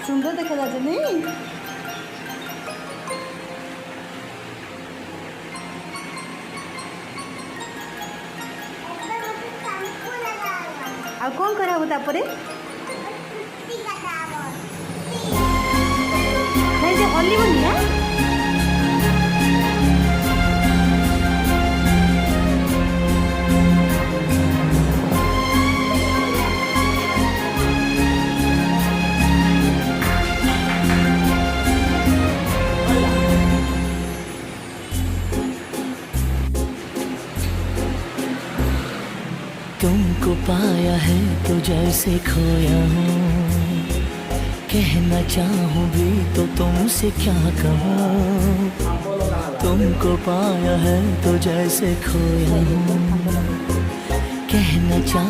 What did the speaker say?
सुंदर देखा जाता नहीं। ଆଉ କଣ କରାହବ ତାପରେ? ନାଇଁ ସେ ହଲିବନି। तुमको पाया है तो जैसे खोया हूँ, कहना चाहूँ भी तो तुमसे क्या कहूँ। तुमको पाया है तो जैसे खोया हूँ, कहना चाहूँ